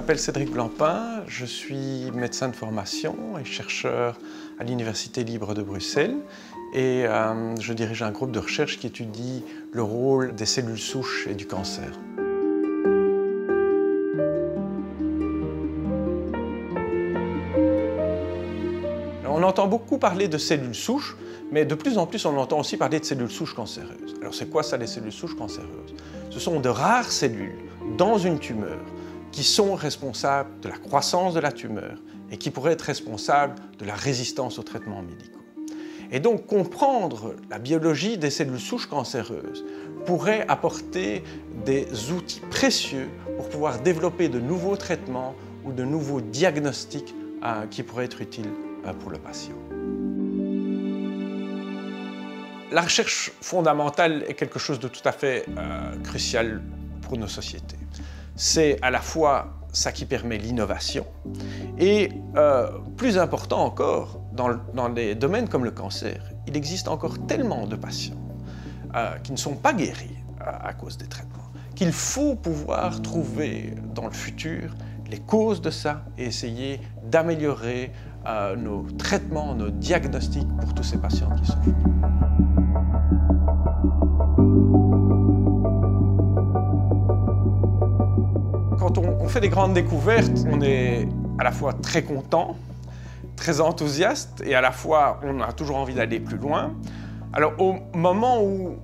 m'appelle Cédric Blancpain, je suis médecin de formation et chercheur à l'Université libre de Bruxelles et je dirige un groupe de recherche qui étudie le rôle des cellules souches et du cancer. On entend beaucoup parler de cellules souches, mais de plus en plus on entend aussi parler de cellules souches cancéreuses. Alors c'est quoi ça, les cellules souches cancéreuses? Ce sont de rares cellules dans une tumeur qui sont responsables de la croissance de la tumeur et qui pourraient être responsables de la résistance aux traitements médicaux. Et donc comprendre la biologie des cellules souches cancéreuses pourrait apporter des outils précieux pour pouvoir développer de nouveaux traitements ou de nouveaux diagnostics qui pourraient être utiles pour le patient. La recherche fondamentale est quelque chose de tout à fait crucial pour nos sociétés. C'est à la fois ça qui permet l'innovation et, plus important encore, dans des domaines comme le cancer, il existe encore tellement de patients qui ne sont pas guéris à cause des traitements, qu'il faut pouvoir trouver dans le futur les causes de ça et essayer d'améliorer nos traitements, nos diagnostics pour tous ces patients qui souffrent. Quand on fait des grandes découvertes, on est à la fois très content, très enthousiaste et à la fois on a toujours envie d'aller plus loin. Alors au moment où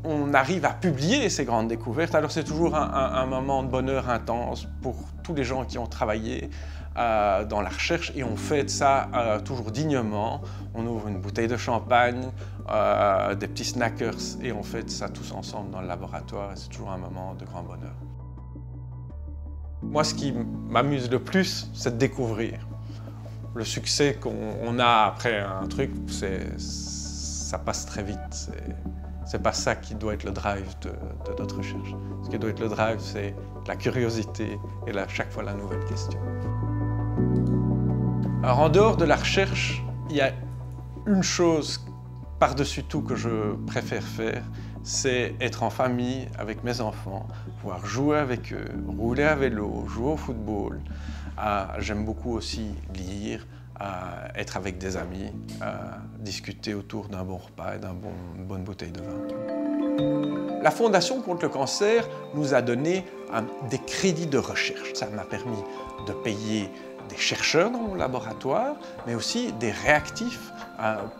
on arrive à publier ces grandes découvertes, alors c'est toujours un moment de bonheur intense pour tous les gens qui ont travaillé dans la recherche et on fait ça toujours dignement. On ouvre une bouteille de champagne, des petits snackers et on fait ça tous ensemble dans le laboratoire et c'est toujours un moment de grand bonheur. Moi, ce qui m'amuse le plus, c'est de découvrir. Le succès qu'on a après un truc, ça passe très vite. C'est pas ça qui doit être le drive de notre recherche. Ce qui doit être le drive, c'est la curiosité et chaque fois la nouvelle question. Alors, en dehors de la recherche, il y a une chose par-dessus tout que je préfère faire, c'est être en famille avec mes enfants, pouvoir jouer avec eux, rouler à vélo, jouer au football. J'aime beaucoup aussi lire, être avec des amis, discuter autour d'un bon repas et d'une bonne bouteille de vin. La Fondation contre le cancer nous a donné des crédits de recherche. Ça m'a permis de payer des chercheurs dans mon laboratoire, mais aussi des réactifs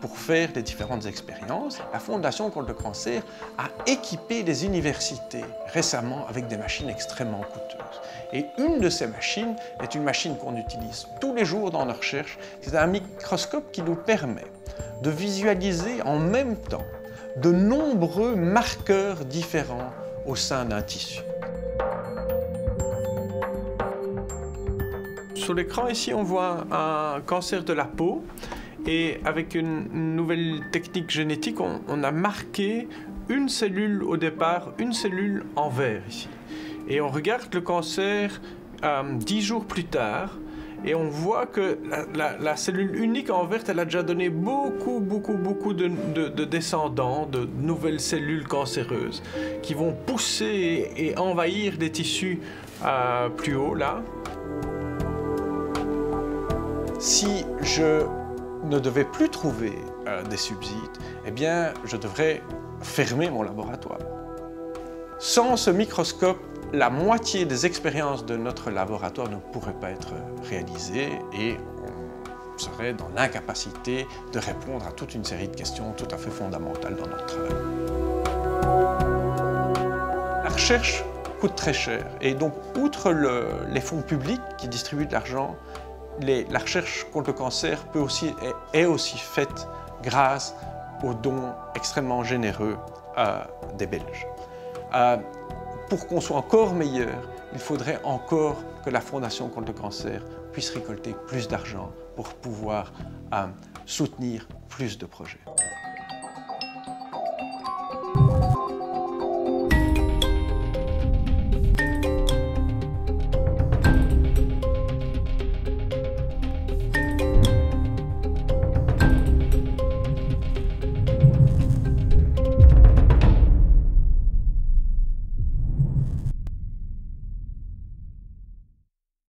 pour faire les différentes expériences. La Fondation contre le cancer a équipé les universités récemment avec des machines extrêmement coûteuses. Et une de ces machines est une machine qu'on utilise tous les jours dans nos recherches. C'est un microscope qui nous permet de visualiser en même temps de nombreux marqueurs différents au sein d'un tissu. Sur l'écran ici, on voit un cancer de la peau et avec une nouvelle technique génétique, on a marqué une cellule au départ, une cellule en vert ici. Et on regarde le cancer 10 jours plus tard et on voit que la cellule unique en vert, elle a déjà donné beaucoup de descendants, de nouvelles cellules cancéreuses qui vont pousser et envahir des tissus plus haut là. Si je ne devais plus trouver des subsides, eh bien, je devrais fermer mon laboratoire. Sans ce microscope, la moitié des expériences de notre laboratoire ne pourraient pas être réalisées et on serait dans l'incapacité de répondre à toute une série de questions tout à fait fondamentales dans notre travail. La recherche coûte très cher et donc, outre les fonds publics qui distribuent de l'argent, la recherche contre le cancer est aussi faite grâce aux dons extrêmement généreux des Belges. Pour qu'on soit encore meilleur, il faudrait encore que la Fondation contre le cancer puisse récolter plus d'argent pour pouvoir soutenir plus de projets.